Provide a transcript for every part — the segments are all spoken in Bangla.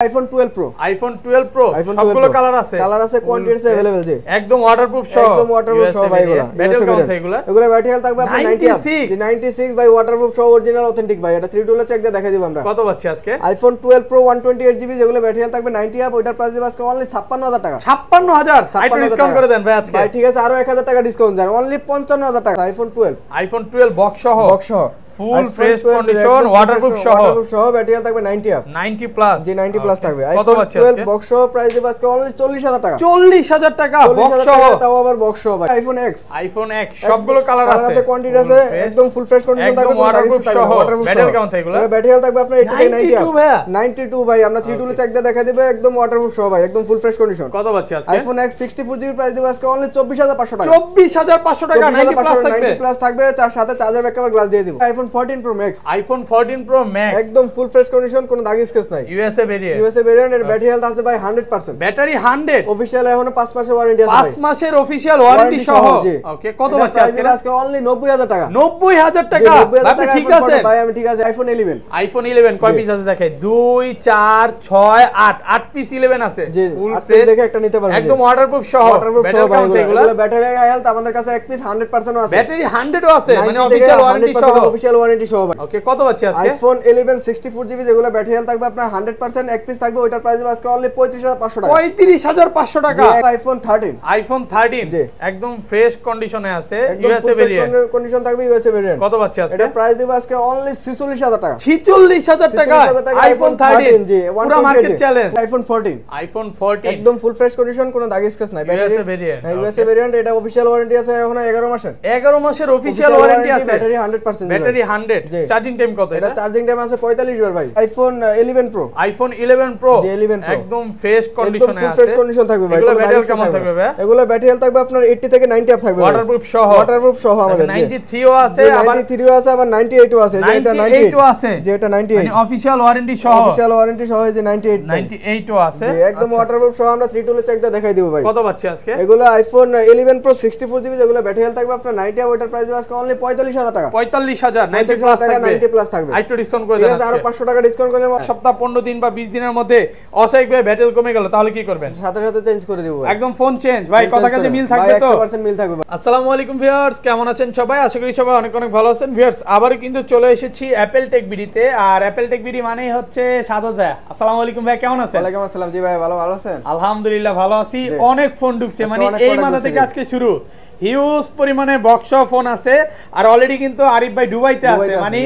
iPhone 12 Pro সবগুলো কালার আছে কোয়ান্টিটি আছে अवेलेबल জি একদম ওয়াটারপ্রুফ সহ ভাই এগুলা ব্যাটারি হেলথ থাকবে আপনার 96 ভাই ওয়াটারপ্রুফ সহ অরিজিনাল অথেন্টিক ভাই এটা 3 ডলার চেক দিয়ে দেখাই দিব আমরা কত পাচ্ছি আজকে iPhone 12 Pro 128GB যেগুলো ব্যাটারি হেলথ থাকবে 90 আপ ওটার প্রাইস দিব আজকে অনলি 56000 টাকা 56000 আইটো ডিসকাউন্ট করে দেন ভাই আজকে ভাই ঠিক আছে আরো 1000 টাকা ডিসকাউন্ট জান অনলি 55000 টাকা iPhone 12 বক্স সহ ফুল ফ্রেশ কন্ডিশন ওয়াটারপ্রুফ সহ ব্যাটারি হেলথ থাকবে 90 আপ 90 প্লাস জি 90 প্লাস থাকবে iPhone 12 বক্স সহ প্রাইস দিব আজকে অনলি 40000 টাকা 40000 টাকা বক্স সহ তাও আবার বক্স সহ ভাই iPhone X সবগুলো কালার আছে কোয়ান্টিটি আছে একদম ফুল ফ্রেশ কন্ডিশন থাকবে ওয়াটারপ্রুফ সহ ব্যাটারি কেমন থাকবে এগুলো ব্যাটারি হেলথ থাকবে আপনার 80 থেকে 90 আপ 92 ভাই আমরা 3 টুলে চেক দিয়ে দেখা দিব একদম ওয়াটারপ্রুফ সহ ভাই একদম ফুল ফ্রেশ কন্ডিশন কত পাচ্ছি আজকে iPhone X 64GB প্রাইস দিব আজকে অনলি 24500 টাকা 24500 টাকা 90 প্লাস থাকবে সাথে চার্জার ব্যাকআপ গ্লাস দিয়ে দিব iPhone 14 Pro Max iPhone 14 Pro Max একদম ফুল ফ্রেশ কন্ডিশন কোনো দাগ স্কেচ নাই USA ভেরিয়েন্ট এর ব্যাটারি হেলথ আছে ভাই 100% ব্যাটারি 100 অফিশিয়াল এখনো 5 মাসের ওয়ারেন্টি আছে ভাই 5 মাসের অফিশিয়াল ওয়ারেন্টি সহ ওকে কত পাচ্ছি আজকে অনলি 90000 টাকা 90000 টাকা আপনি ঠিক আছে ভাই আমি ঠিক আছে iPhone 11 কয় পিস আছে দেখাই 2 4 6 8 8 পিস 11 আছে ফুল ফ্রেশ দেখে একটা নিতে পারবেন একদম ওয়াটারপ্রুফ সহ এগুলো ব্যাটারি হেলথ আমাদের কাছে এক পিস 100% আছে ব্যাটারি 100 ও আছে মানে অফিশিয়াল ওয়ারেন্টি সহ ওকে কত পাচ্ছি আজকে iPhone 11 64GB যেগুলো ব্যাটারি হেলথ থাকবে আপনার 100% এক পিস থাকবে ওটার প্রাইস আজকে অনলি 35500 টাকা 35500 টাকা iPhone 13 একদম ফ্রেশ কন্ডিশনে আছে USA ভেরিয়েন্ট কন্ডিশন থাকবে USA ভেরিয়েন্ট কত পাচ্ছি আজকে এটা প্রাইস দিব আজকে অনলি 46000 টাকা 46000 টাকা iPhone 13 জি পুরো মার্কেট চ্যালেঞ্জ iPhone 14 একদম ফুল ফ্রেশ কন্ডিশন কোনো দাগ স্কেচ নাই USA ভেরিয়েন্ট USA ভেরিয়েন্ট এটা অফিশিয়াল ওয়ারেন্টি আছে এখন 11 মাসের অফিশিয়াল ওয়ারেন্টি আছে ব্যাটারি 100% ব্যাটারি 100 চার্জিং টাইম কত এটা চার্জিং টাইম আছে 45 বার ভাই iPhone 11 Pro জি 11 Pro একদম ফ্রেশ কন্ডিশনে আছে ফ্রেশ কন্ডিশন থাকবে ভাই এগুলো ব্যাটারি কেমন থাকবে ভাই এগুলো ব্যাটারি হেলথ থাকবে আপনার 80 থেকে 90 আপ থাকবে ওয়াটারপ্রুফ সহ আমাদের 93 ও আছে আবার 93 ও আছে আবার 98 ও আছে যেটা 98 ও আছে যেটা 98 মানে অফিশিয়াল ওয়ারেন্টি সহ যে 98 ও আছে একদম ওয়াটারপ্রুফ সহ আমরা 3 টুলে চেক দিয়ে দেখাই দিব ভাই কত পাচ্ছি আজকে এগুলো iPhone 11 Pro 64GB যেগুলো ব্যাটারি হেলথ থাকবে আপনার 90 আপ ওটার প্রাইস আজকে অনলি 45000 টাকা 45000 90 প্লাস থাকবে আইটো ডিসকাউন্ট করে দেন আরো 500 টাকা ডিসকাউন্ট করলে সপ্তাহ 15 দিন বা 20 দিনের মধ্যে অস্বাভাবিক ভাবে ব্যাটারি কমে গেল তাহলে কি করবেন সাথে সাথে চেঞ্জ করে দেব একদম ফোন চেঞ্জ ভাই কথা কাজে মিল থাকবে তো 100% মিল থাকবে আসসালামু আলাইকুম ভিউয়ার্স কেমন আছেন সবাই আশা করি সবাই অনেক অনেক ভালো আছেন ভিউয়ার্স আবারো কিন্তু চলে এসেছি অ্যাপল টেক বিডিতে আর অ্যাপল টেক বিডি মানেই হচ্ছে সাদত ভাই আসসালামু আলাইকুম ভাই কেমন আছেন ওয়ালাইকুম আসসালাম জি ভাই ভালো আছেন আলহামদুলিল্লাহ ভালো আছি অনেক ফোন ঢুকছে মানে এই মাথা থেকে আজকে শুরু হিউজ পরিমাণে বক্স ফোন আছে আর অলরেডি কিন্তু আরিফ ভাই দুবাইতে আছে মানে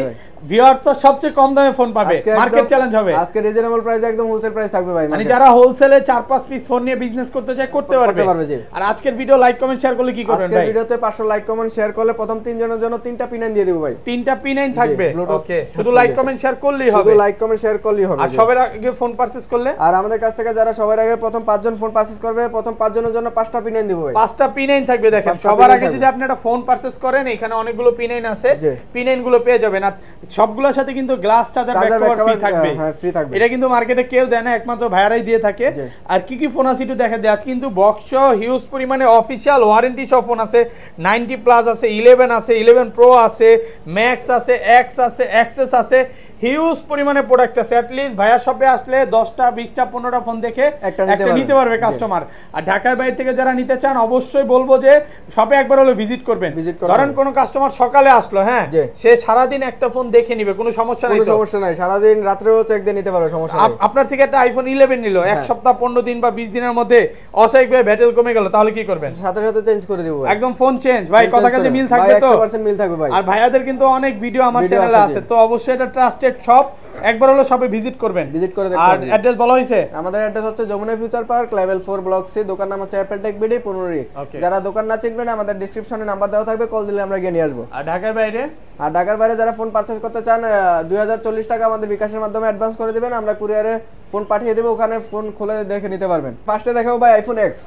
ভিউয়ার্স সবচেয়ে কম দামে ফোন পাবে মার্কেট চ্যালেঞ্জ হবে আজকে রিজনেবল প্রাইসে একদম হোলসেল প্রাইস থাকবে ভাই মানে যারা হোলসেলে 4-5 পিস ফোন নিয়ে বিজনেস করতে চায় করতে পারবে আর আজকের ভিডিও লাইক কমেন্ট শেয়ার করলে কি করবেন ভাই আজকের ভিডিওতে 500 লাইক কমেন্ট শেয়ার করলে প্রথম 3 জনের জন্য 3টা পিন দিয়ে দেব ভাই 3টা পিন থাকবে ওকে শুধু লাইক কমেন্ট শেয়ার করলেই হবে শুধু লাইক কমেন্ট শেয়ার করলেই হবে আর সবার আগে ফোন পারচেজ করলে আর আমাদের কাছ থেকে যারা সবার আগে প্রথম 5 জন ফোন পারচেজ করবে প্রথম 5 জনের জন্য 5টা পিন দেব ভাই 5টা পিন থাকবে দেখেন সবার আগে যদি আপনি একটা ফোন পারচেজ করেন এখানে অনেকগুলো পিন আছে পিন গুলো পেয়ে যাবেন আর সবগুলোর সাথে কিন্তু গ্লাস চার্জার ব্যাকআপ ফ্রি থাকবে হ্যাঁ ফ্রি থাকবে এটা কিন্তু মার্কেটে কেউ দেয় না একমাত্র ভাইরাই দিয়ে থাকে আর কি ফোন আছে একটু দেখা দেয় আজ কিন্তু বক্স হিউজ পরিমাণে অফিশিয়াল ওয়ারেন্টি সহ ফোন আছে 90 প্লাস আছে 11 আছে 11 প্রো আছে ম্যাক্স আছে এক্স আছে এক্সএস আছে হিউজ পরিমাণে প্রোডাক্ট আছে অ্যাট লিস্ট ভাইয়ার শপে আসলে 10টা 20টা 15টা ফোন দেখে একটা নিতে পারবে কাস্টমার আর ঢাকার বাইরে থেকে যারা নিতে চান অবশ্যই বলবো যে শপে একবার হলো ভিজিট করবেন ধরেন কোন কাস্টমার সকালে আসলো হ্যাঁ সে সারা দিন একটা ফোন দেখে নেবে কোনো সমস্যা নাই সারা দিন রাতেও চেক দিয়ে নিতে পারবে সমস্যা নাই আপনার থেকে একটা আইফোন 11 নিল এক সপ্তাহ 15 দিন বা 20 দিনের মধ্যে অস্বাভাবিকভাবে ব্যাটারি কমে গেল তাহলে কি করবেন সাথে সাথে চেঞ্জ করে দেব একদম ফোন চেঞ্জ ভাই কথা কাজে মিল থাকবে তো 100% মিল থাকবে ভাই আর ভাইয়াদের কিন্তু অনেক ভিডিও আমার চ্যানেলে আছে তো অবশ্যই এটা ট্রাস্টেড শপ একবার হলো শপে ভিজিট করবেন ভিজিট করে দেখতে আর অ্যাড্রেস বলা হইছে আমাদের অ্যাড্রেস হচ্ছে Jamuna Future Park level 4 block C দোকান নাম হচ্ছে অ্যাপল টেক বিডি 15 যারা দোকান না চিনবেন আমাদের ডেসক্রিপশনে নাম্বার দেওয়া থাকবে কল দিলে আমরা গিয়ে নিয়ে আসবো আর ঢাকার বাইরে যারা ফোন পারচেজ করতে চান 2040 টাকা আমাদের বিকাশের মাধ্যমে অ্যাডভান্স করে দিবেন আমরা কুরিয়ারে ফোন পাঠিয়ে দেব ওখানে ফোন খুলে দেখে নিতে পারবেন ফার্স্টে দেখাবো ভাই আইফোন এক্স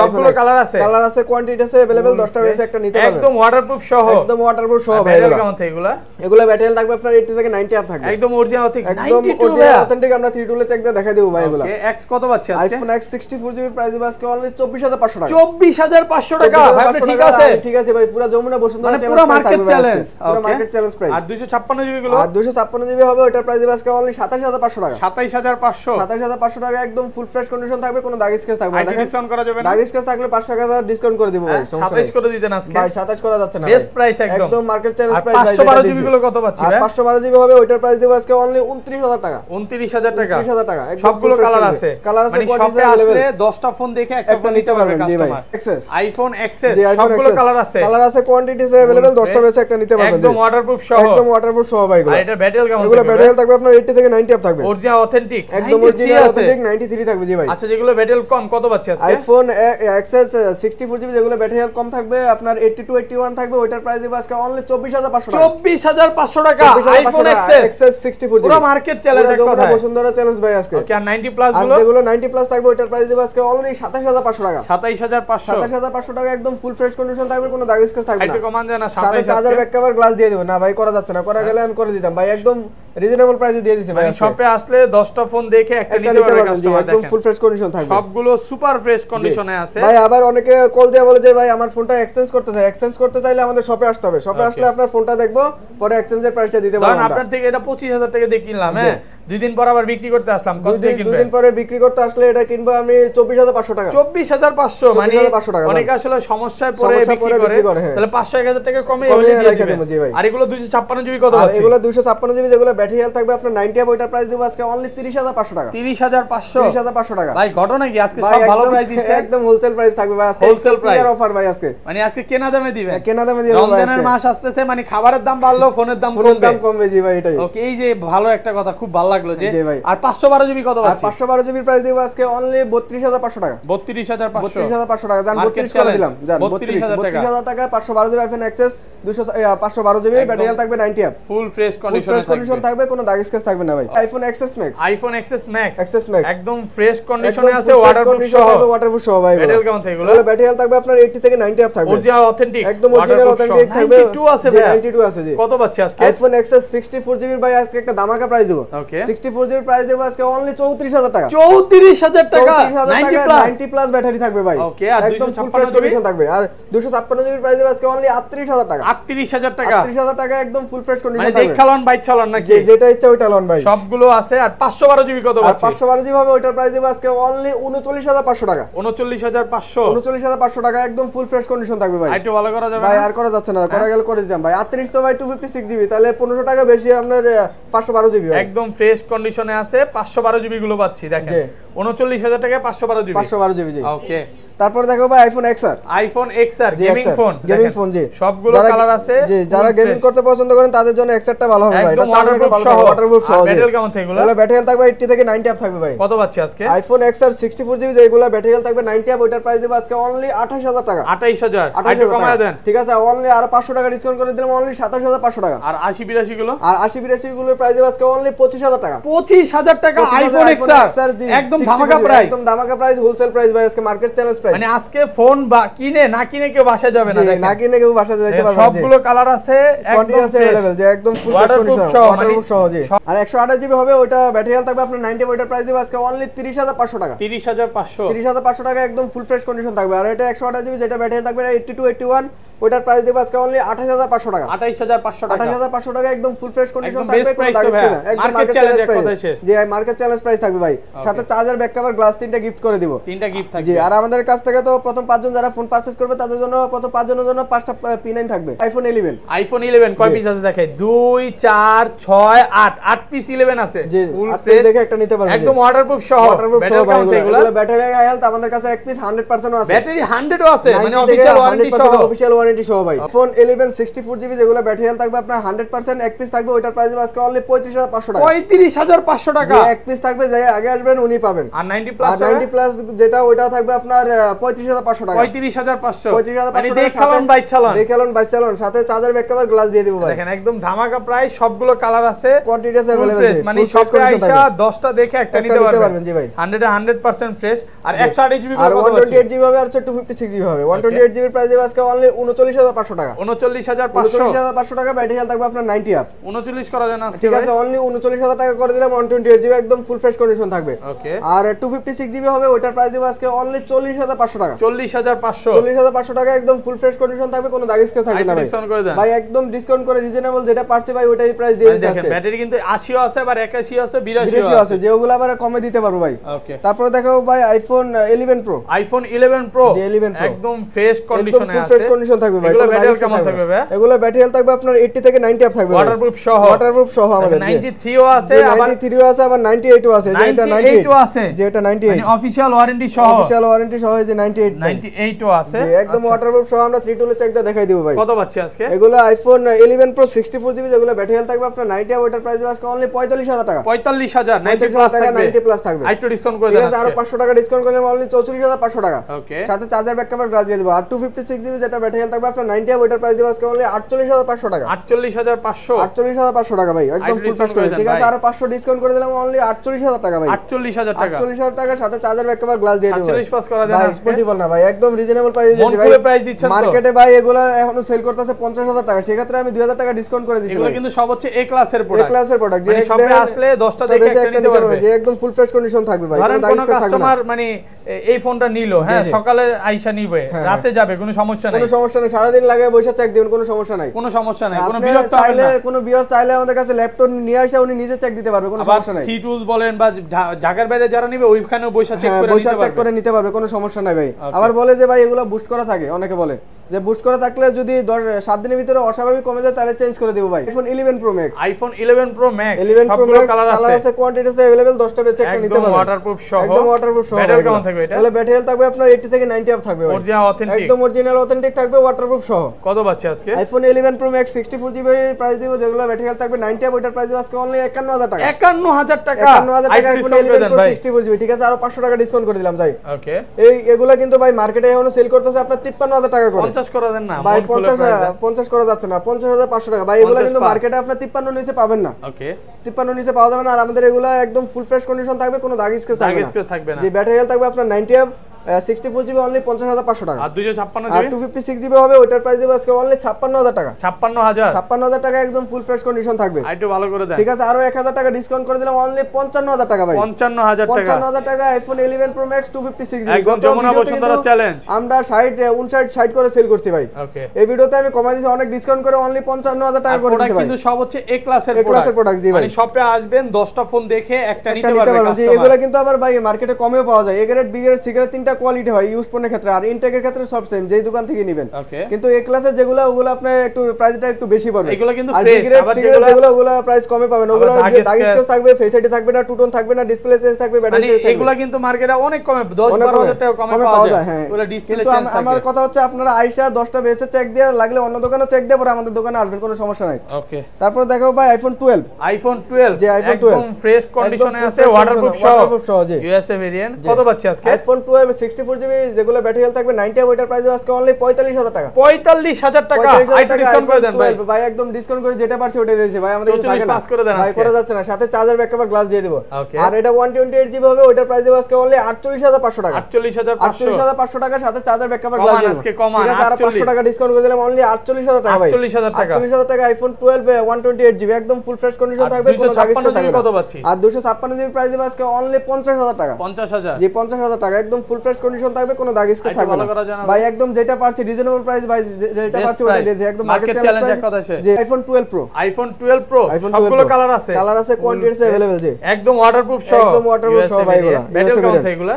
সবগুলো কালার আছে কোয়ান্টিটি আছে अवेलेबल 10টা রয়েছে একটা নিতে পারবেন একদম ওয়াটারপ্রুফ সহ ভাই কেমন থাকে এগুলা এগুলা ব্যাটারি থাকবে আপনার 80 থেকে 90 আপ থাকবে একদম অরিজিনাল অথেন্টিক একদম 92 অরিজিনাল অথেন্টিক আমরা 3 টুলে চেক দিয়ে দেখাই দেব ভাই এগুলা। ওকে এক্স কত পাচ্ছি আজকে? আইফোন এক্স 64 জিবি প্রাইস দিব আজকে অনলি 24500 টাকা। 24500 টাকা ভাই, আপনি ঠিক আছে? ঠিক আছে ভাই, পুরো যমুনা বসুন্ধরা মানে চ্যালেঞ্জ পুরো প্রাইস মার্কেট থাকবে চ্যালেঞ্জ, পুরো মার্কেট চ্যালেঞ্জ প্রাইস। আর 256 জিবি গুলো? আর 256 জিবি হবে, ওটার প্রাইস দিব আজকে অনলি 27500 টাকা। 27500 27500 টাকা একদম ফুল ফ্রেশ কন্ডিশন থাকবে, কোনো দাগ স্কেচ থাকবে না। দেখেন ডিসকাউন্ট করা যাবে না? দাগ স্কেচ থাকলে 500 টাকা ডিসকাউন্ট করে দিব ভাই, সমস্যা 27 নেই। করে দিতেন আজকে ভাই 27 করা যাচ্ছে না, বেস্ট প্রাইস একদম একদম মার্কেট চ্যালেঞ্জ আর প্রাইস ভাই। 512 জিবি গুলো কত পাচ্ছি আর ভাই? 512 জিবি হবে, ওটার প্রাইস দিব আজকে অনলি 29000 টাকা। 29000 টাকা, 29000 টাকা একদম সবগুলো full fresh কালার condition। আছে, কালার আছে, মানে কোয়ালিটি শপে अवेलेबल। আসলে 10টা ফোন দেখে একটা একটা ফোন নিতে পারবেন জি ভাই। কাস্টমার। এক্সেস আইফোন এক্সেস জি, আইফোন সবগুলো এক্সেস কালার আছে, কালার আছে, কোয়ান্টিটি আছে अवेलेबल, 10টা বেচে একটা নিতে পারবেন জি। একদম ওয়াটারপ্রুফ সহ, একদম ওয়াটারপ্রুফ সহ ভাই এগুলো। আর এটা ব্যাটারি কেমন? এগুলো ব্যাটারি থাকবে আপনার 80 থেকে 90 আপ থাকবে, অরিজিনাল অথেন্টিক একদম অরিজিনাল অথেন্টিক 93 থাকবে জি ভাই। আচ্ছা যেগুলো ব্যাটারি কম কত পাচ্ছি আজকে? আইফোন এক্সএস 64 জিবি যেগুলো ব্যাটারি হেলথ কম থাকবে আপনার 80 টু 81 থাকবে, ওটার প্রাইস দিব আজকে অনলি 24500 টাকা। 24500 টাকা আইফোন এক্সএস 64 জিবি পুরো মার্কেট চ্যালেঞ্জ এক কথা। বসুন্ধরা চ্যালেঞ্জ ভাই আজকে। ওকে আর 90 প্লাস আর গুলো? যেগুলো 90 প্লাস থাকবে ওটার প্রাইস দিব আজকে অনলি 27500 টাকা। 27500 27500 টাকা একদম ফুল ফ্রেশ কন্ডিশন থাকবে, কোনো দাগ স্কেচ থাকবে না। একটু কমান দেন না, সাথে চার্জার ব্যাক কভার গ্লাস দিয়ে দেব না ভাই, করা যাচ্ছে না, করা গেলে আমি করে দিতাম ভাই, একদম রিজনেবল প্রাইসে দিয়ে দিছি ভাই। মানে শপে আসলে 10টা ফোন দেখে একটা একটা নিতে নিতে পারবে পারবেন জি, কাস্টমার। একদম দেখেন ফুল ফ্রেশ কন্ডিশন থাকবে, সবগুলো সুপার ফ্রেশ কন্ডিশনে আছে ভাই। আবার অনেকে কল দিয়ে বলে যে ভাই আমার ফোনটা এক্সচেঞ্জ করতে চাই, এক্সচেঞ্জ করতে চাইলে আমাদের শপে আসতে হবে, শপে আসলে আপনার ফোনটা দেখবো, পরে এক্সচেঞ্জের প্রাইসটা দিতে পারবো কারণ আমরা। আপনার থেকে এটা 25000 টাকা দিয়ে কিনলাম, হ্যাঁ 2 দিন পর আবার বিক্রি করতে আসলাম, কত দিয়ে কিনবেন? 2 দিন পরে বিক্রি করতে আসলে এটা কিনবো আমি 24500 টাকা। 24500 মানে 24500 টাকা, অনেকে আসলে সমস্যায় পড়ে সমস্যায় পড়ে বিক্রি বিক্রি করে, করে, হ্যাঁ। তাহলে 500 1000 টাকা কমে কমিয়ে হলে রেখে দিয়ে দেবো জি ভাই। দিবেন। আর এগুলো 256 জিবি কত আর আছে? এগুলো 256 জিবি যেগুলো ব্যাটারি হেলথ থাকবে আপনার 90 আপ, ওটার প্রাইস দিব আজকে অনলি 30500 টাকা। 30500 30500 টাকা ভাই, ঘটনা কি আজকে ভাই, সব ভালো একদম- প্রাইস দিচ্ছে, একদম হোলসেল প্রাইস থাকবে ভাই আজকে, হোলসেল প্রাইস অফার ভাই আজকে, মানে আজকে কেনা দামে দিবেন, কেনা দামে দিয়ে দেবো ভাই রমজানের আজকে। মাস আসতেছে, মানে খাবারের দাম বাড়লো, ফোনের দাম ফোনের কমবে। দাম কমবে জি ভাই, এটাই। ওকে, এই যে ভালো একটা কথা, খুব ভালো লাগলো যে। জি ভাই। আর 512 জিবি কত আর পাচ্ছি? 512 জিবির প্রাইস দিব আজকে অনলি 32500 টাকা। 32500 32500 টাকা, জান Market 32 করে দিলাম, জান 32,000 32000 টাকা। 512 GB iPhone XS 512 GB battery health থাকবে 90 আপ, ফুল ফ্রেশ কন্ডিশন কন্ডিশনে থাকবে, কোনো দাগ স্কেচ থাকবে না ভাই। IPhone XS max, iPhone XS max XS max একদম ফ্রেশ কন্ডিশনে আছে, ওয়াটারপ্রুফ সহ, ওয়াটারপ্রুফ সহ ভাই। ব্যাটারি কেমন থাকে এগুলো? এগুলো ব্যাটারি হেলথ থাকবে আপনার 80 থেকে 90 আপ থাকবে, অরিজিনাল অথেন্টিক, একদম অরিজিনাল অথেন্টিক থাকবে। 92 আছে জি, ভাই, 92 আছে জি। কত পাচ্ছি আজকে? আইফোন এক্সএস 64 জিবি ভাই আজকে একটা দামাকা প্রাইস দেব। ওকে 64 জিবি প্রাইস দেব আজকে অনলি 34000 টাকা। 34000 টাকা 34000 টাকা 90 90 প্লাস ব্যাটারি থাকবে ভাই, ওকে, আর একদম ফুল 256 ফ্রেশ জিবি? কন্ডিশন থাকবে। আর 256 জিবি প্রাইস দেব আজকে অনলি 38000 টাকা। 38000 টাকা 38000 টাকা একদম ফুল ফ্রেশ কন্ডিশন মানে থাকবে, দেখ চালান বাইক চালান নাকি? যেটা ইচ্ছা ওইটা লন ভাই, সবগুলো আছে। আর 512 জিবি কত আর পাচ্ছি? 512 জিবি হবে, ওটার প্রাইস দেব আজকে অনলি 39500 টাকা। 39500 39500 টাকা একদম ফুল ফ্রেশ কন্ডিশন থাকবে ভাই। একটু ভালো করা যাবে ভাই না? আর করা যাচ্ছে না, করা গেলে করে দিতাম ভাই। 38 তো ভাই 256 জিবি, তাহলে 1500 টাকা বেশি আপনার 512 জিবি ভাই। একদম ফ্রেশ কন্ডিশনে আছে, 512 জিবি গুলো পাচ্ছি দেখেন, জি। 39000 টাকায় 512 জিবি। 512 জিবি জি। ওকে, তারপর দেখো ভাই iPhone XR, iPhone XR gaming phone, gaming phone ji. সবগুলো কালার আছে, জি, যারা গেমিং করতে পছন্দ করেন তাদের জন্য এক্সআরটা ভালো হবে ভাই। এটা একদম চার্জ ব্যাকআপ ভালো সহ, হবে, ওয়াটারপ্রুফ সহ। ব্যাটারি কেমন থাকে এগুলো? তাহলে ব্যাটারি হেলথ থাকবে 80 থেকে 90 আপ থাকবে ভাই। কত পাচ্ছি আজকে? আইফোন এক্সআর 64 জিবি যেগুলো ব্যাটারি হেলথ থাকবে 90 আপ, ওটার প্রাইস দেব আজকে অনলি 28000 টাকা। 28000 একটু 28000 কমায় টাকা দেন। ঠিক আছে, অনলি আর 500 টাকা ডিসকাউন্ট করে দিলাম, অনলি 27500 টাকা। আর 80 82 গুলো? আর 80 82 গুলোর প্রাইস দেব আজকে অনলি 25000 টাকা। 25000 টাকা আইফোন এক্সআর, জি, একদম 60 ধামাকা জিবি, প্রাইস, একদম ধামাকা প্রাইস, হোলসেল প্রাইস ভাই আজকে, মার্কেট চ্যালেঞ্জ প্রাইস। মানে আজকে ফোন বা কিনে না কিনে কেউ বাসায় যাবে না, জি, দেখেন না কিনে কেউ বাসা যেতে পারবে না জি। সবগুলো কালার আছে, কোয়ান্টিটি একদম আছে अवेलेबल, যে একদম ফুল ফ্রেশ Waterproof কন্ডিশন, সহ, ওয়াটারপ্রুফ মানে সহ জি। আর 128 জিবি হবে, ওটা ব্যাটারি হেলথ থাকবে আপনার 90, ওটার প্রাইস দেব আজকে অনলি 30500 টাকা। 30500 30500 টাকা একদম ফুল ফ্রেশ কন্ডিশন থাকবে। আর এটা 128 জিবি যেটা ব্যাটারি থাকবে 80 টু 81, ওটার প্রাইস দেব আজকে অনলি 28500 টাকা। 28500 টাকা 28500 টাকা একদম ফুল ফ্রেশ কন্ডিশন একদম থাকবে, best কোনো price দাগ তো স্কেচ ভাই। না, একদম Market মার্কেট challenge চ্যালেঞ্জ এক প্রাইস কথায় শেষ। জি, মার্কেট চ্যালেঞ্জ প্রাইস থাকবে ভাই। সাথে চার্জার ব্যাক কভার গ্লাস 3টা গিফট করে দিব, 3টা গিফট থাকবে জি। আর আমাদের কাছ থেকে তো প্রথম 5 জন যারা ফোন পারচেজ করবে তাদের জন্য প্রথম 5 জনের জন্য 5টা P9 থাকবে। আইফোন 11, আইফোন 11 কয় পিস আছে দেখাই? 2 4 6 8 8 পিস 11 আছে, জি, ফুল আপনি ফ্রেশ দেখে একটা নিতে পারবেন একদম ওয়াটারপ্রুফ সহ, ওয়াটারপ্রুফ সহ ভাই। এগুলো এগুলো ব্যাটারি হেলথ আমাদের কাছে এক পিস 100% আছে, ব্যাটারি 100 ও আছে, মানে 90 থেকে অফিশিয়াল ওয়ারেন্টি সহ, 100% অফিশিয়াল ওয়ারেন্টি সহ ভাই। ফোন 11 64 জিবি যেগুলো ব্যাটারি হেলথ থাকবে আপনার 100% এক পিস থাকবে, ওটার প্রাইস আজকে অনলি 35500 টাকা। 35500 টাকা যে এক পিস থাকবে, যাই আগে আসবেন উনি পাবেন। পারবেন। আর 90 আর 90 প্লাস যেটা ওইটা থাকবে আপনার 35500 টাকা। 35500 35500 টাকা চালান বাইক চালান, দেখালন বাইক চালান, সাথে চার্জার ব্যাক কভার গ্লাস দিয়ে দেব ভাই। দেখেন একদম ধামাকা প্রাইস, সবগুলো কালার আছে, কোয়ান্টিটি আছে अवेलेबल আছে, মানে সবটা আইসা 10টা দেখে একটা নিতে পারবেন জি ভাই। 100% ফ্রেশ। আর 128 জিবি আর 128 জিবি হবে আর 256 জিবি হবে। 128 জিবির প্রাইস দেব আজকে অনলি 39500 টাকা। 39500 টাকা, ব্যাটারি হেলথ থাকবে আপনার 90 আপ। 39 করা যায় না আজকে? ঠিক আছে, অনলি 39000 টাকা করে দিলাম। 128 জিবি একদম ফুল ফ্রেশ কন্ডিশন থাকবে। ওকে। আর 256 জিবি হবে, ওটার প্রাইস দেব আজকে অনলি 40500 টাকা। 40500 টাকা একদম ফুল ফ্রেশ কন্ডিশন থাকবে, কোনো দাগ স্ক্র্যাচ থাকবে না ভাই। ভাই একদম ডিসকাউন্ট করে রিজনেবল যেটা পারছে ভাই ওটাই প্রাইস দিয়ে দিচ্ছি আজকে। ব্যাটারি কিন্তু 80 আছে, আবার 81 আছে, 82 আছে, যেগুলো আবার কমে দিতে পারবো ভাই। ওকে। তারপরে দেখাবো ভাই আইফোন 11 প্রো। আইফোন 11 প্রো একদম ফ্রেশ কন্ডিশনে আছে, ফ্রেশ কন্ডিশন থাকবে ভাই। এগুলো ব্যাটারি কেমন থাকবে ভাই? এগুলো ব্যাটারি হেলথ থাকবে আপনার 80 থেকে 90 আপ থাকবে, ওয়াটারপ্রুফ সহ আমাদের 93 ও আছে, আবার 93 ও আছে, আবার 98 ও আছে। যেটা 98 ও আছে, যেটা 98 মানে অফিশিয়াল ওয়ারেন্টি সহ যে 98 ও আছে, যে একদম ওয়াটারপ্রুফ সহ। আমরা 3 টুলে চেক দিয়ে দেখাই দেব ভাই। কত পাচ্ছি আজকে? এগুলো আইফোন 11 প্রো 64 জিবি, যেগুলো ব্যাটারি হেলথ থাকবে আপনার 90 আপ, ওটার প্রাইস আজকে অনলি 45000 টাকা। 45000 90 প্লাস থাকবে, 90 প্লাস থাকবে। আইটো ডিসকাউন্ট করে দেন, আরো 500 টাকা ডিসকাউন্ট করলে অনলি 44500 টাকা। ওকে। সাথে চার্জার ব্যাক কভার গ্লাস দিয়ে দেব। আর 256 জিবি যেটা ব্যাটারি হেলথ থাকবে আপনার 90 আপ, ওটার প্রাইস আজকে অনলি 48500 টাকা। 48500 টাকা ভাই, একদম ফুল ফ্রেশ করে। ঠিক আছে, আরো 500 ডিসকাউন্ট করে দিলাম, অনলি 48000 টাকা ভাই। 48000 টাকা সাথে চার্জার ব্যাক কভার গ্লাস দিয়ে দেব। 40 পাস করা যায় না আজকে? পসিবল না ভাই, একদম রিজনেবল প্রাইস দিচ্ছি ভাই। প্রাইস দিচ্ছেন তো মার্কেটে ভাই এগুলা এখনো সেল করতেছে 50000 টাকা, সেক্ষেত্রে আমি 2000 টাকা ডিসকাউন্ট করে দিচ্ছি। এগুলো কিন্তু সব হচ্ছে এ ক্লাসের প্রোডাক্ট, এ ক্লাসের প্রোডাক্ট, যে সবে আসলে 10টা দেখে একটা নিতে পারবে, যে একদম ফুল ফ্রেশ কন্ডিশন থাকবে ভাই। কোনো কাস্টমার মানে এই ফোনটা নিলো, হ্যাঁ সকালে আইসা নিবে, রাতে যাবে, কোনো সমস্যা নাই, কোনো সমস্যা নাই, সারা দিন লাগে বসে চেক দিবেন, কোনো সমস্যা নাই, কোনো সমস্যা নাই। কোনো বিরক্ত চাইলে, কোনো বিয়ার চাইলে আমাদের কাছে ল্যাপটপ নিয়ে আসে উনি নিজে চেক দিতে পারবে, কোনো সমস্যা নাই। থ্রি টুলস বলেন বা ঢাকার বাইরে যারা নিবে ওইখানেও বসে চেক করে নিতে পারবে, কোনো সমস্যা নাই ভাই। আবার বলে যে ভাই এগুলো বুস্ট করা থাকে, অনেকে বলে যে বুস্ট করা থাকলে যদি 7 দিনের ভিতরে অস্বাভাবিক কমে যায় তাহলে চেঞ্জ করে দেব ভাই। IPhone 11 pro max, iPhone 11 pro max, 11 pro max colour আছে, কোয়ান্টিটি আছে अवेलेबल, 10টা বেচে একটা নিতে পারবেন, ওয়াটারপ্রুফ সহ, একদম ওয়াটারপ্রুফ সহ। ব্যাটারি কেমন থাকবে এটা? তাহলে ব্যাটারি হেলথ থাকবে আপনার 80 থেকে 90 আপ থাকবে ভাই, অরিজিনাল অথেন্টিক, একদম অরিজিনাল অথেন্টিক থাকবে, ওয়াটারপ্রুফ সহ। কত পাচ্ছি আজকে? IPhone 11 pro max 64 GB price দিব, যেগুলো ব্যাটারি হেলথ থাকবে 90 আপ, ওটার প্রাইস আজকে অনলি 51000 টাকা। 51000 টাকা, 51000 টাকা আইফোন 11 প্রো 64 জিবি। ঠিক আছে, আরো 500 টাকা ডিসকাউন্ট করে দিলাম যাই। ওকে। এগুলা কিন্তু ভাই মার্কেটে এখনো সেল করতেছে আপনার 53000 টাকা করে। 50 করে দেন না ভাই, 50 করা যাচ্ছে না, 50500 টাকা ভাই। এগুলা কিন্তু মার্কেটে আপনার 53 নিচে পাবেন না। ওকে, 53 নিচে পাওয়া যাবে না। আর আমাদের এগুলা একদম ফুল ফ্রেশ কন্ডিশন থাকবে, কোনো দাগ স্ক্র্যাচ থাকবে না। যে ব্যাটারি হেলথ থাকবে আপনার 90 আপ, 64 জিবি অনলি 50500 টাকা। আর 256 আর 256 জিবি হবে, ওটার প্রাইস দেব আজকে অনলি 56000 টাকা। 56000 টাকা একদম ফুল ফ্রেশ কন্ডিশন থাকবে। একটু ভালো করে দেন। ঠিক আছে, আরো 1000 টাকা ডিসকাউন্ট করে দিলাম, অনলি 55000 টাকা ভাই। 55000 টাকা আইফোন 11 প্রো ম্যাক্স 256 জিবি। গত ভিডিওতে কিন্তু আমরা 60 করে সেল করছি ভাই। ওকে, এই ভিডিওতে আমি কমাই দিয়েছি অনেক ডিসকাউন্ট করে, অনলি 55000 টাকা করে দিয়েছি ভাই। কিন্তু সব হচ্ছে এ ক্লাসের প্রোডাক্ট জি ভাই। মানে শপে আসবেন 10টা ফোন দেখে একটা নিতে পারবেন। জি, এগুলা কিন্তু আবার ভাই মার্কেটে কমেও পাওয়া যায়। A grade, B grade, C grade তিনটা কোয়ালিটি হয় ইউজ ফোনের ক্ষেত্রে, আর ইনটেকের ক্ষেত্রে সব সেম, যেই দোকান থেকে নেবেন। কিন্তু এ ক্লাসের যেগুলো ওগুলো আপনার একটু প্রাইসটা একটু বেশি পড়বে। এগুলো কিন্তু আর fresh, B grade, C grade যেগুলো ওগুলো প্রাইস কমে পাবেন। ওগুলো দাগ স্ক্র্যাচ থাকবে, ফেস আইডি থাকবে না, টু টোন থাকবে না, ডিসপ্লে চেঞ্জ থাকবে, ব্যাটারি চেঞ্জ থাকবে। এগুলো কিন্তু মার্কেটে অনেক কমে 10-12000 টাকা কমে পাওয়া যায়। হ্যাঁ, ওগুলো ডিসপ্লে কিন্তু চেঞ্জ থাকবে। আমার কথা হচ্ছে আপনারা আইসা 10টা বেসে চেক দিয়ে, লাগলে অন্য দোকানে চেক দিয়ে পরে আমাদের দোকানে আসবেন, কোনো সমস্যা নাই। ওকে, তারপর দেখাবো ভাই আইফোন 12। যে আইফোন 12 একদম ফ্রেশ কন্ডিশনে আছে, ওয়াটারপ্রুফ সহ, জি ইউএসএ ভেরিয়েন্ট। কত পাচ্ছি আজকে? আইফোন 12 64 জিবি, যেগুলো ব্যাটারি হেলথ থাকবে 90 ওটার প্রাইস আজকে অনলি 45000 টাকা। 45000 টাকা আইটো ডিসকাউন্ট করে দেন ভাই। ভাই একদম ডিসকাউন্ট করে যেটা পারছি ওটা দিয়েছি ভাই, আমাদের কিছু পাস করে দেন। ভাই করা যাচ্ছে না, সাথে চার্জার ব্যাক কভার গ্লাস দিয়ে দেব। ওকে, আর এটা 128 জিবি হবে, ওটার প্রাইস আজকে অনলি 48500 টাকা। 48500 টাকা সাথে চার্জার ব্যাক কভার গ্লাস দিয়ে দেব। ঠিক আছে, আর 500 টাকা ডিসকাউন্ট করে দিলাম, অনলি 48000 টাকা ভাই। 48000 টাকা আইফোন 12 128 জিবি একদম ফুল ফ্রেশ কন্ডিশন থাকবে, কোনো দাগ স্ক্র্যাচ থাকবে না। কত পাচ্ছি? আর 256 জিবি প্রাইস দেব আজকে অনলি 50000 টাকা। 50000, জি 50000 টাকা একদম ফুল ফ্রেশ কন্ডিশন থাকবে, কোনো দাগ স্ক্র্যাচ থাকবে না ভাই। একদম যেটা পারছি রিজনেবল প্রাইস ভাই, যেটা পারছি ওটা দিয়েছি, একদম মার্কেট চ্যালেঞ্জ এক কথা আছে। যে আইফোন 12 প্রো, সবগুলো কালার আছে, কোয়ান্টিটি আছে अवेलेबल জি, একদম ওয়াটারপ্রুফ সহ, একদম ওয়াটারপ্রুফ সহ ভাই।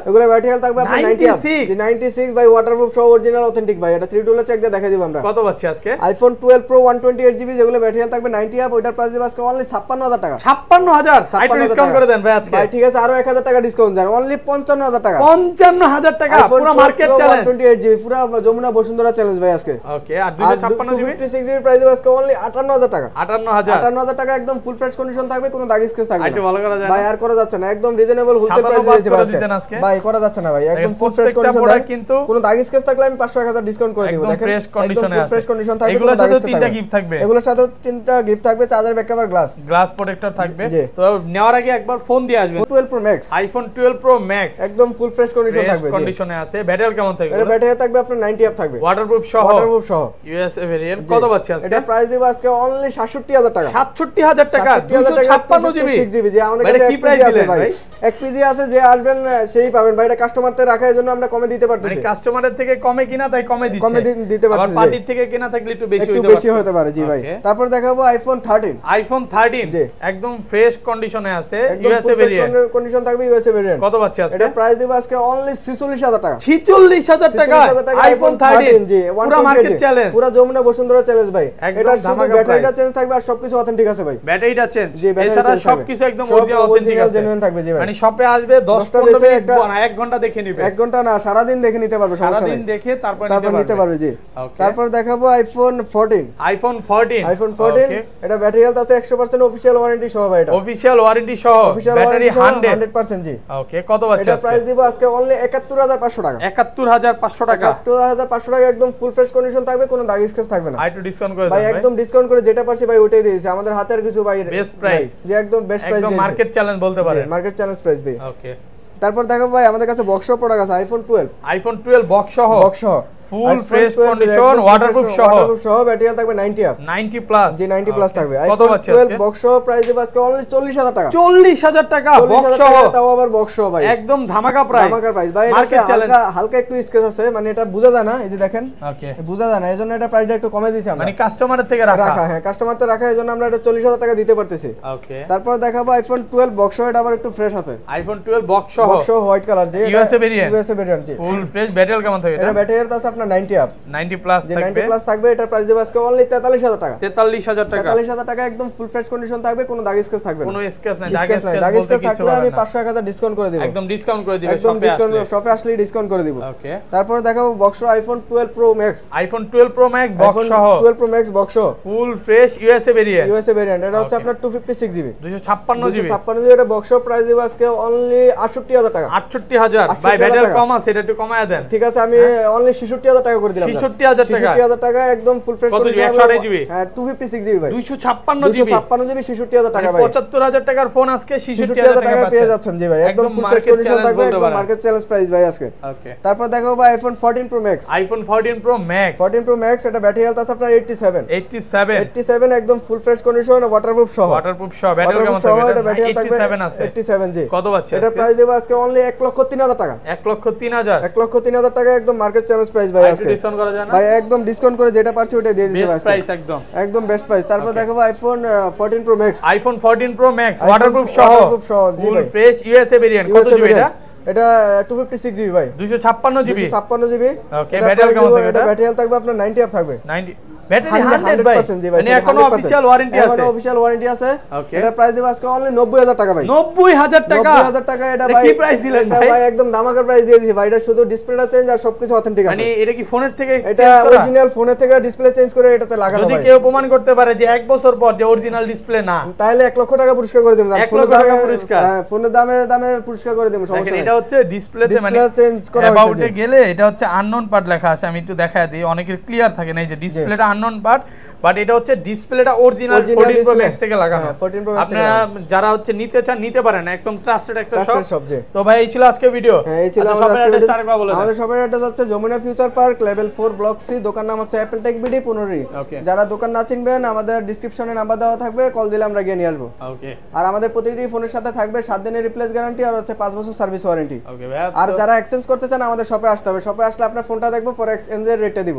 এগুলো ব্যাটারি হেলথ থাকবে আপনার 90 আপ, 96 ভাই, ওয়াটারপ্রুফ সহ, অরিজিনাল অথেন্টিক ভাই। এটা 3 টুলে চেক দিয়ে দেখাই দিব আমরা। কত পাচ্ছি আজকে? আইফোন 12 প্রো 128 জিবি, যেগুলো ব্যাটারি হেলথ থাকবে 90 আপ, ওটার প্রাইস দিব আজকে অনলি 56000 টাকা। 56000 আইটো ডিসকাউন্ট করে দেন ভাই আজকে। ভাই ঠিক আছে, আরো 1000 টাকা ডিসকাউন্ট জান, অনলি 55000 টাকা। 55000 53000 টাকা পুরো মার্কেট চ্যালেঞ্জ 128GB পুরো যমুনা বসুন্ধরা চ্যালেঞ্জ ভাই আজকে। ওকে আর 256GB 256GB প্রাইস দেব আজকে অনলি 58000 টাকা। 58000 টাকা একদম ফুল ফ্রেশ কন্ডিশন থাকবে, কোনো দাগ স্কেচ থাকবে না। একটু ভালো করা যায় ভাই আর করা যাচ্ছে না, একদম রিজনেবল হোলসেল প্রাইস দিয়েছি আজকে ভাই, করা যাচ্ছে না ভাই, একদম ফুল ফ্রেশ কন্ডিশন থাকবে, কিন্তু কোনো দাগ স্কেচ থাকলে আমি 500-1000 ডিসকাউন্ট করে দেব। দেখেন ফ্রেশ কন্ডিশনে আছে, ফ্রেশ কন্ডিশন থাকবে, এগুলোর সাথে তিনটা গিফট থাকবে, এগুলোর সাথে তিনটা গিফট থাকবে, charger back cover glass protector থাকবে। তো নেওয়ার আগে একবার ফোন দিয়ে আসবেন। 12 Pro Max iPhone 12 Pro Max একদম ফুল ফ্রেশ কন্ডিশন থাকবে, কন্ডিশনে আছে। ব্যাটারি কেমন থাকবে? এটা ব্যাটারি থাকবে আপনার 90 অ্যাপ থাকবে, ওয়াটারপ্রুফ সহ USA ভেরিয়েন্ট। কত পাচ্ছি আজকে? এটা প্রাইস দেব আজকে অনলি 67000 টাকা। 67000 টাকা 256GB যে আমাদের কাছে কি প্রাইস আছে ভাই, এক পিজি আছে, যে আসবেন সেই পাবেন ভাই। এটা কাস্টমারদের রাখার জন্য আমরা কমে দিতে পারতেছি, মানে কাস্টমারের থেকে কমে কিনা তাই কমে দিচ্ছে, কমে দিতে পারতেছি। আর পার্টির থেকে কিনা থাকলে একটু বেশি হতে পারে জি ভাই। তারপর দেখাবো iPhone 13 একদম ফ্রেশ কন্ডিশনে আছে, USA ভেরিয়েন্ট কন্ডিশন থাকবে, USA ভেরিয়েন্ট। কত পাচ্ছি আজকে? এটা প্রাইস দেব আজকে অনলি 46000 টাকা। 46000 টাকা iPhone 13 জি, পুরো মার্কেট চ্যালেঞ্জ, পুরো যমুনা বসুন্ধরা চ্যালেঞ্জ ভাই। এটা শুধু ব্যাটারিটা চেঞ্জ থাকবে আর সবকিছু অথেন্টিক আছে ভাই, ব্যাটারিটা চেঞ্জ, এছাড়া সবকিছু একদম অরিজিনাল জেনুইন থাকবে জি ভাই। মানে শপে আসবে 10-15 মিনিট 1 ঘন্টা দেখে নিবে, 1 ঘন্টা না সারা দিন দেখে নিতে পারবে, সারা দিন দেখে তারপর নিতে পারবে জি। তারপর দেখাবো iPhone 14 এটা ব্যাটারি হেলথ আছে 100%, অফিশিয়াল ওয়ারেন্টি সহ ভাই। এটা অফিশিয়াল ওয়ারেন্টি সহ, ব্যাটারি 100% জি। ওকে কত পাচ্ছেন? এটা প্রাইস দিব আজকে অনলি 71500 টাকা। 71500 টাকা 71500 টাকা একদম ফুল ফ্রেশ কন্ডিশন থাকবে, কোনো দাগ স্কেচ থাকবে না। আইটু ডিসকাউন্ট করে ভাই, একদম ডিসকাউন্ট করে যেটা পারছি ভাই ওটাই দিয়েছি, আমাদের হাতের কিছু ভাই বেস্ট প্রাইস, যে একদম বেস্ট প্রাইস দিয়েছি, একদম মার্কেট চ্যালেঞ্জ বলতে পারেন, মার্কেট চ্যালেঞ্জ প্রাইস ভাই। ওকে তারপর দেখো ভাই আমাদের কাছে বক্স প্রোডাক্ট আছে, iPhone 12 বক্স সহ ফুল ফ্রেশ কন্ডিশন, ওয়াটারপ্রুফ সহ, ব্যাটারি থাকবে 90 অ্যাপ 90 প্লাস জি, 90 প্লাস থাকবে। iPhone 12 বক্স সহ প্রাইস দেব আজকে অনলি 40000 টাকা। 40000 টাকা বক্স সহ, তাও আবার বক্স সহ ভাই, একদম ধামাকা প্রাইস ভাই। এটা হালকা একটু স্কেচ আছে, মানে এটা বোঝা যায় না, এই যে দেখেন ওকে বোঝা যায় না, এজন্য এটা প্রাইসটা একটু কমে দিয়েছি আমরা, মানে কাস্টমারের থেকে রাখা, হ্যাঁ কাস্টমারদের রাখা, এজন্য আমরা এটা 40000 টাকা দিতে পারতেছি। ওকে তারপর দেখাবো iPhone 12 বক্স সহ, এটা আবার একটু ফ্রেশ আছে, iPhone 12 বক্স সহ হোয়াইট কালার যে USA ভেরিয়েন্ট জি, ফুল ফ্রেশ। ব্যাটারি কেমন থাকবে? এটা ব্যাটারি আছে আপনার 90 অ্যাপ 90 প্লাস যে 90 প্লাস থাকবে। এটা প্রাইস দেব আজকে অনলি 43000 টাকা। 43000 টাকা একদম ফুল ফ্রেশ কন্ডিশন থাকবে, কোনো দাগ স্কেচ থাকবে না, কোনো স্কেচ নাই, দাগ স্কেচ থাকলে আমি 500-1000 ডিসকাউন্ট করে দেব, একদম ডিসকাউন্ট করে দিবেন, একদম ডিসকাউন্ট, শপে আসলে ডিসকাউন্ট করে দেব। ওকে তারপর দেখাবো box iPhone 12 Pro Max box সহ, 12 Pro Max বক্স সহ ফুল ফ্রেশ USA ভেরিয়েন্ট। এটা হচ্ছে আপনার 256GB 256GB এটা বক্স সহ প্রাইস দেব আজকে অনলি 68000 টাকা। 68000 ভাই, ব্যাটারি কম আছে, এটা একটু কমায়া দেন। ঠিক আছে, আমি অনলি 66000 টাকা করে দিলাম। 66000 টাকা একদম ফুল ফ্রেশ কন্ডিশন, 128GB হ্যাঁ 256GB ভাই, 256GB 66000 টাকা ভাই। 75000 টাকার ফোন আজকে 66000 টাকা পেয়ে যাচ্ছেন জি ভাই, একদম ফুল ফ্রেশ কন্ডিশন থাকবে, একদম মার্কেট চ্যালেঞ্জ প্রাইস ভাই আজকে। ওকে তারপর দেখাবো ভাই iPhone 14 Pro Max এটা ব্যাটারি হেলথ আছে আপনার 87 একদম ফুল ফ্রেশ কন্ডিশন, ওয়াটারপ্রুফ সহ, ব্যাটারি কেমন থাকবে? এটা ব্যাটারি থাকবে 87 জি। কত পাচ্ছেন? এটা প্রাইস দেব আজকে অনলি 1,03,000 টাকা। 1,03,000 টাকা একদম মার্কেট চ্যালেঞ্জ প্রাইস ভাই আজকে, ডিসকাউন্ট করা যায় না ভাই, একদম ডিসকাউন্ট করে যেটা পারছি ওটা দিয়ে দিয়েছি বেস্ট প্রাইস, একদম বেস্ট প্রাইস। তারপর দেখাবো iPhone 14 Pro Max ওয়াটারপ্রুফ সহ জি ভাই, ফ্রেশ USA ভেরিয়েন্ট। কত জিবি এটা? এটা 256GB ভাই, 256GB ওকে। ব্যাটারি কেমন থাকবে? এটা ব্যাটারি হেলথ থাকবে আপনার 90 অ্যাপ থাকবে, 90 ব্যাটারি 100% জি ভাই, মানে এখনো অফিশিয়াল ওয়ারেন্টি আছে, এখনো অফিশিয়াল ওয়ারেন্টি আছে। এটা প্রাইস দেব আজকে অনলি 90000 টাকা ভাই। 90000 টাকা এটা ভাই, কি প্রাইস দিলেন ভাই? এটা ভাই একদম ধামাকার প্রাইস দিয়ে দিয়েছি ভাই, এটা শুধু ডিসপ্লেটা চেঞ্জ আর সবকিছু অথেন্টিক আছে। মানে এটা কি ফোনের থেকে এটা অরিজিনাল ফোনের থেকে ডিসপ্লে চেঞ্জ করে এটাতে লাগানো ভাই। যদি কেউ প্রমাণ করতে পারে যে 1 বছর পর যে অরিজিনাল ডিসপ্লে না, তাহলে 1 লক্ষ টাকা পুরস্কার করে দেব। ফোনের দামে পুরস্কার, হ্যাঁ ফোনের দামে পুরস্কার করে দেব, সমস্যা নাই। এটা হচ্ছে ডিসপ্লেতে মানে চেঞ্জ করা হয়েছে, অ্যাবাউটে গেলে এটা হচ্ছে আননোন পার্ট লেখা আছে, আমি একটু দেখায় দিই, অনেকের ক্লিয়ার থাকে না, এই যে ডিসপ্লেটা আননোন পার্ট, বাট এটা হচ্ছে ডিসপ্লেটা অরিজিনাল 14 Pro Max থেকে লাগানো। আপনারা যারা হচ্ছে নিতে চান নিতে পারেন, একদম ট্রাস্টেড একটা শপ। তো ভাই এই ছিল আজকে ভিডিও, এই ছিল আমাদের আজকে ভিডিও। আমাদের শপের অ্যাড্রেস হচ্ছে Jamuna Future Park level 4 block C, দোকান নাম হচ্ছে অ্যাপল টেক বিডি 15। যারা দোকান না চিনবেন আমাদের ডেসক্রিপশনে নাম্বার দেওয়া থাকবে, কল দিলে আমরা গিয়ে নিয়ে আসবো। ওকে। আর আমাদের প্রতিটি ফোনের সাথে থাকবে 7 দিনের রিপ্লেস গ্যারান্টি আর হচ্ছে 5 বছর সার্ভিস ওয়ারেন্টি। ওকে ভাই, আর যারা এক্সচেঞ্জ করতে চান আমাদের শপে আসতে হবে, শপে আসলে আপনার ফোনটা দেখবো, পরে এক্সচেঞ্জের রেটটা দিব।